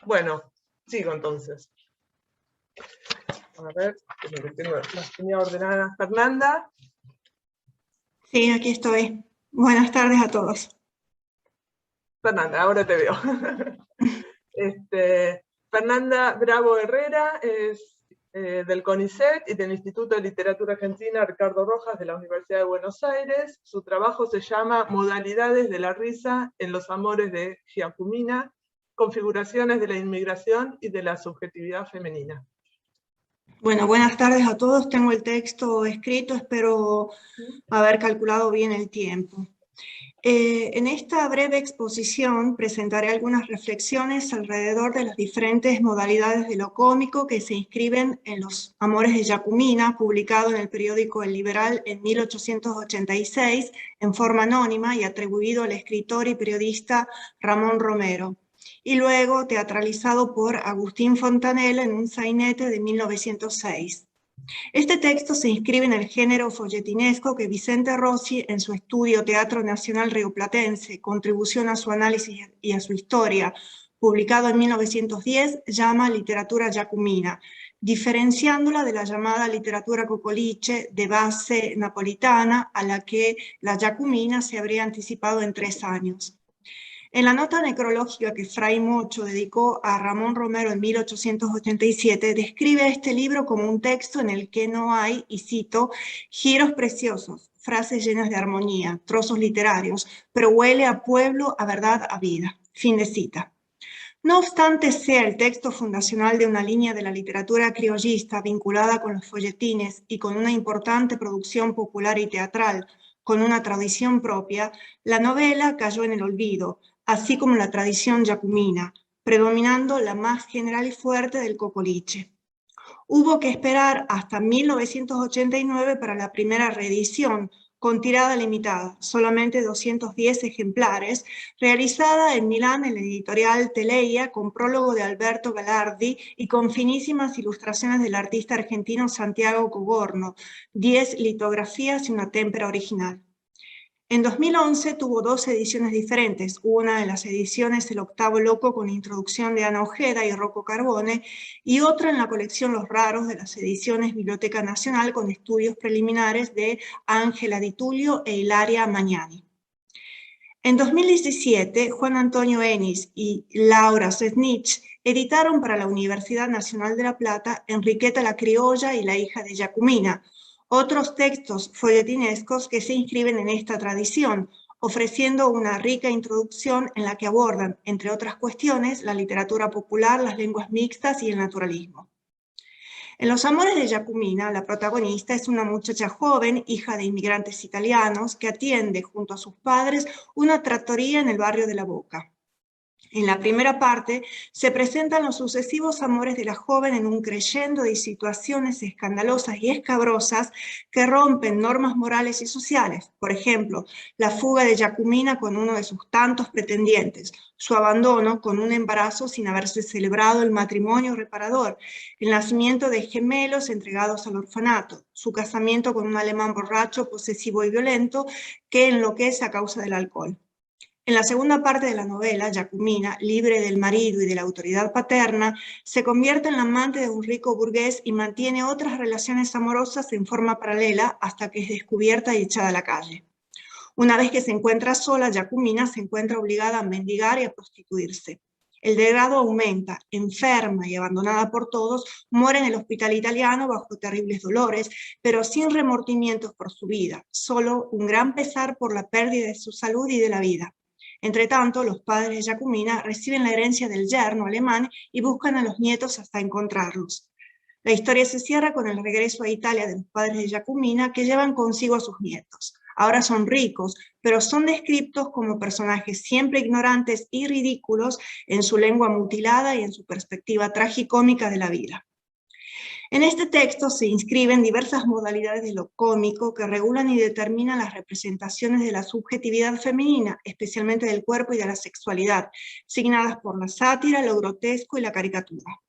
Bueno, sigo entonces. A ver, que tengo las tenía ordenadas. Fernanda. Sí, aquí estoy. Buenas tardes a todos. Fernanda, ahora te veo. Fernanda Bravo Herrera es del CONICET y del Instituto de Literatura Argentina Ricardo Rojas de la Universidad de Buenos Aires. Su trabajo se llama Modalidades de la risa en los amores de Giacomina, configuraciones de la inmigración y de la subjetividad femenina. Bueno, buenas tardes a todos. Tengo el texto escrito, espero haber calculado bien el tiempo. En esta breve exposición presentaré algunas reflexiones alrededor de las diferentes modalidades de lo cómico que se inscriben en Los Amores de Giacomina, publicado en el periódico El Liberal en 1886, en forma anónima y atribuido al escritor y periodista Ramón Romero, y luego teatralizado por Agustín Fontanella en un sainete de 1906. Este texto se inscribe en el género folletinesco que Vicente Rossi, en su estudio Teatro Nacional Rioplatense, Contribución a su análisis y a su historia, publicado en 1910, llama literatura giacomina, diferenciándola de la llamada literatura cocoliche de base napolitana, a la que la giacomina se habría anticipado en 3 años. En la nota necrológica que Fray Mocho dedicó a Ramón Romero en 1887, describe este libro como un texto en el que no hay, y cito, giros preciosos, frases llenas de armonía, trozos literarios, pero huele a pueblo, a verdad, a vida. Fin de cita. No obstante sea el texto fundacional de una línea de la literatura criollista vinculada con los folletines y con una importante producción popular y teatral, con una tradición propia, la novela cayó en el olvido, así como la tradición giacomina, predominando la más general y fuerte del cocoliche. Hubo que esperar hasta 1989 para la primera reedición, con tirada limitada, solamente 210 ejemplares, realizada en Milán en la editorial Teleia, con prólogo de Alberto Galardi y con finísimas ilustraciones del artista argentino Santiago Cogorno, 10 litografías y una témpera original. En 2011 tuvo 2 ediciones diferentes, una de las ediciones El Octavo Loco con introducción de Ana Ojeda y Rocco Carbone, y otra en la colección Los Raros de las ediciones Biblioteca Nacional con estudios preliminares de Ángela Di Tullio e Hilaria Magnani. En 2017, Juan Antonio Enis y Laura Sesnich editaron para la Universidad Nacional de La Plata Enriqueta la Criolla y la hija de Giacomina, otros textos folletinescos que se inscriben en esta tradición, ofreciendo una rica introducción en la que abordan, entre otras cuestiones, la literatura popular, las lenguas mixtas y el naturalismo. En Los Amores de Giacomina, la protagonista es una muchacha joven, hija de inmigrantes italianos, que atiende junto a sus padres una trattoria en el barrio de La Boca. En la primera parte se presentan los sucesivos amores de la joven en un crescendo de situaciones escandalosas y escabrosas que rompen normas morales y sociales. Por ejemplo, la fuga de Giacomina con uno de sus tantos pretendientes, su abandono con un embarazo sin haberse celebrado el matrimonio reparador, el nacimiento de gemelos entregados al orfanato, su casamiento con un alemán borracho, posesivo y violento que enloquece a causa del alcohol. En la segunda parte de la novela, Giacomina, libre del marido y de la autoridad paterna, se convierte en la amante de un rico burgués y mantiene otras relaciones amorosas en forma paralela hasta que es descubierta y echada a la calle. Una vez que se encuentra sola, Giacomina se encuentra obligada a mendigar y a prostituirse. El degrado aumenta, enferma y abandonada por todos, muere en el hospital italiano bajo terribles dolores, pero sin remordimientos por su vida, solo un gran pesar por la pérdida de su salud y de la vida. Entretanto, los padres de Giacomina reciben la herencia del yerno alemán y buscan a los nietos hasta encontrarlos. La historia se cierra con el regreso a Italia de los padres de Giacomina, que llevan consigo a sus nietos. Ahora son ricos, pero son descritos como personajes siempre ignorantes y ridículos en su lengua mutilada y en su perspectiva tragicómica de la vida. En este texto se inscriben diversas modalidades de lo cómico que regulan y determinan las representaciones de la subjetividad femenina, especialmente del cuerpo y de la sexualidad, signadas por la sátira, lo grotesco y la caricatura.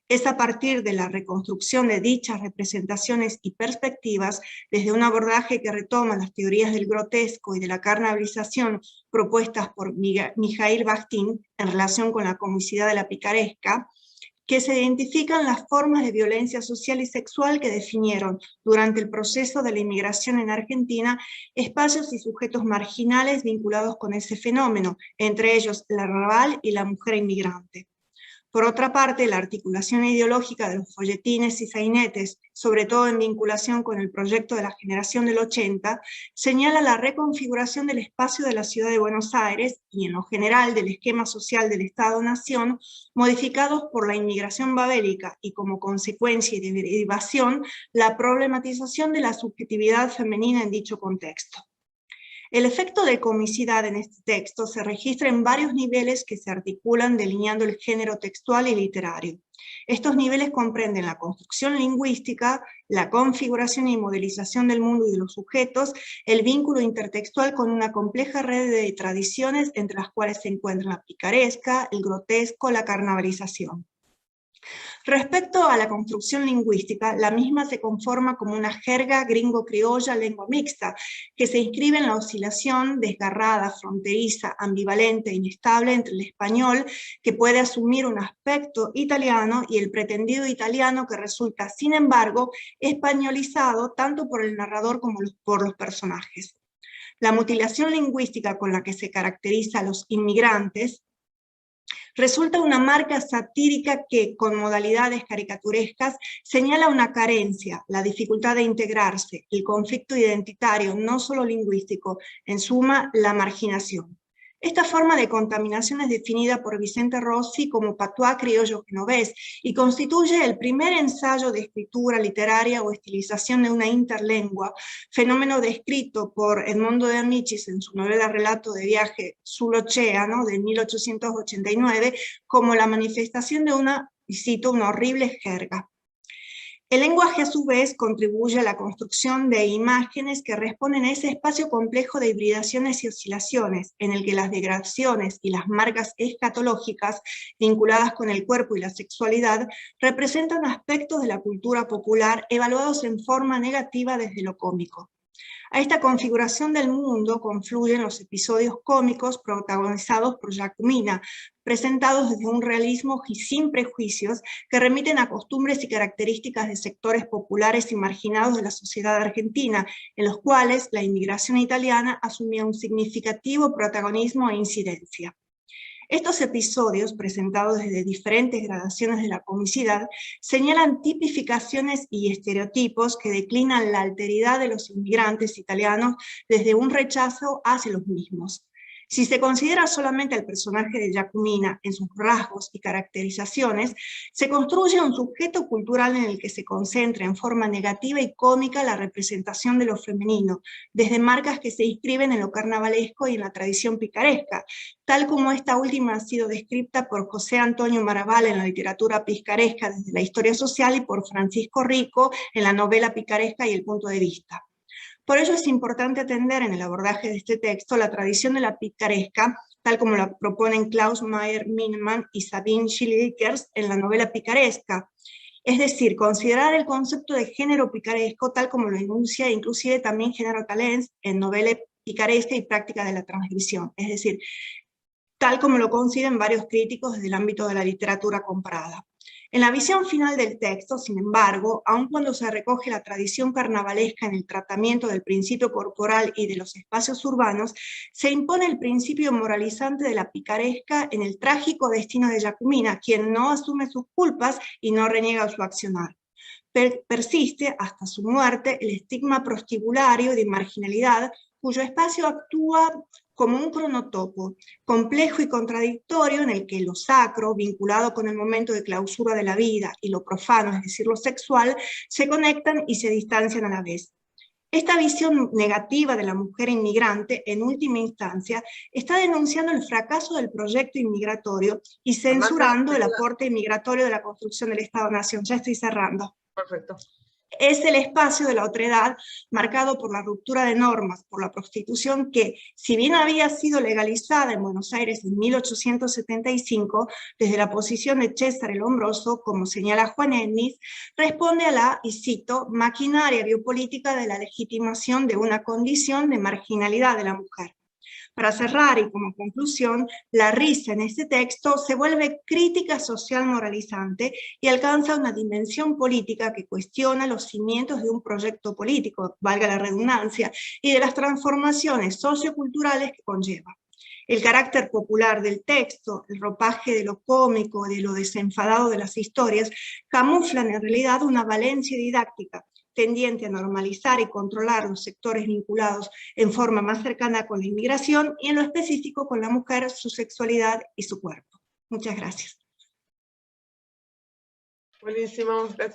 Es a partir de la reconstrucción de dichas representaciones y perspectivas, desde un abordaje que retoma las teorías del grotesco y de la carnavalización propuestas por Mikhail Bakhtin en relación con la comicidad de la picaresca, que se identifican las formas de violencia social y sexual que definieron durante el proceso de la inmigración en Argentina espacios y sujetos marginales vinculados con ese fenómeno, entre ellos el arrabal y la mujer inmigrante. Por otra parte, la articulación ideológica de los folletines y sainetes, sobre todo en vinculación con el proyecto de la generación del 80, señala la reconfiguración del espacio de la ciudad de Buenos Aires y en lo general del esquema social del Estado-Nación, modificados por la inmigración babélica y como consecuencia y derivación, la problematización de la subjetividad femenina en dicho contexto. El efecto de comicidad en este texto se registra en varios niveles que se articulan delineando el género textual y literario. Estos niveles comprenden la construcción lingüística, la configuración y modelización del mundo y de los sujetos, el vínculo intertextual con una compleja red de tradiciones entre las cuales se encuentran la picaresca, el grotesco, la carnavalización. Respecto a la construcción lingüística, la misma se conforma como una jerga gringo-criolla lengua mixta, que se inscribe en la oscilación desgarrada, fronteriza, ambivalente e inestable entre el español, que puede asumir un aspecto italiano, y el pretendido italiano que resulta, sin embargo, españolizado tanto por el narrador como por los personajes. La mutilación lingüística con la que se caracteriza a los inmigrantes resulta una marca satírica que, con modalidades caricaturescas, señala una carencia, la dificultad de integrarse, el conflicto identitario, no solo lingüístico, en suma, la marginación. Esta forma de contaminación es definida por Vicente Rossi como patois criollo genovés y constituye el primer ensayo de escritura literaria o estilización de una interlengua, fenómeno descrito por Edmondo de Amicis en su novela Relato de viaje sull'Oceano de 1889 como la manifestación de una, y cito, una horrible jerga. El lenguaje, a su vez, contribuye a la construcción de imágenes que responden a ese espacio complejo de hibridaciones y oscilaciones, en el que las degradaciones y las marcas escatológicas vinculadas con el cuerpo y la sexualidad representan aspectos de la cultura popular evaluados en forma negativa desde lo cómico. A esta configuración del mundo confluyen los episodios cómicos protagonizados por Giacomina, presentados desde un realismo y sin prejuicios que remiten a costumbres y características de sectores populares y marginados de la sociedad argentina, en los cuales la inmigración italiana asumía un significativo protagonismo e incidencia. Estos episodios, presentados desde diferentes gradaciones de la comicidad, señalan tipificaciones y estereotipos que declinan la alteridad de los inmigrantes italianos desde un rechazo hacia los mismos. Si se considera solamente al personaje de Giacomina en sus rasgos y caracterizaciones, se construye un sujeto cultural en el que se concentra en forma negativa y cómica la representación de lo femenino, desde marcas que se inscriben en lo carnavalesco y en la tradición picaresca, tal como esta última ha sido descrita por José Antonio Maraval en la literatura picaresca desde la historia social y por Francisco Rico en la novela picaresca y el punto de vista. Por ello es importante atender en el abordaje de este texto la tradición de la picaresca, tal como la proponen Klaus Meyer-Minnemann y Sabine Schilligers en la novela picaresca. Es decir, considerar el concepto de género picaresco tal como lo enuncia inclusive también Género Talens en novela picaresca y práctica de la transgresión, es decir, tal como lo conciben varios críticos desde el ámbito de la literatura comparada. En la visión final del texto, sin embargo, aun cuando se recoge la tradición carnavalesca en el tratamiento del principio corporal y de los espacios urbanos, se impone el principio moralizante de la picaresca en el trágico destino de Giacomina, quien no asume sus culpas y no reniega su accionar. Persiste hasta su muerte el estigma prostibulario de marginalidad, cuyo espacio actúa como un cronotopo, complejo y contradictorio en el que lo sacro, vinculado con el momento de clausura de la vida, y lo profano, es decir, lo sexual, se conectan y se distancian a la vez. Esta visión negativa de la mujer inmigrante, en última instancia, está denunciando el fracaso del proyecto inmigratorio y censurando el aporte inmigratorio de la construcción del Estado-Nación. Ya estoy cerrando. Perfecto. Es el espacio de la otredad marcado por la ruptura de normas, por la prostitución que, si bien había sido legalizada en Buenos Aires en 1875, desde la posición de César el Hombroso, como señala Juan Ennis, responde a la, y cito, maquinaria biopolítica de la legitimación de una condición de marginalidad de la mujer. Para cerrar y como conclusión, la risa en este texto se vuelve crítica social moralizante y alcanza una dimensión política que cuestiona los cimientos de un proyecto político, valga la redundancia, y de las transformaciones socioculturales que conlleva. El carácter popular del texto, el ropaje de lo cómico, de lo desenfadado de las historias, camuflan en realidad una valencia didáctica, tendiente a normalizar y controlar los sectores vinculados en forma más cercana con la inmigración y en lo específico con la mujer, su sexualidad y su cuerpo. Muchas gracias. Buenísimo, gracias.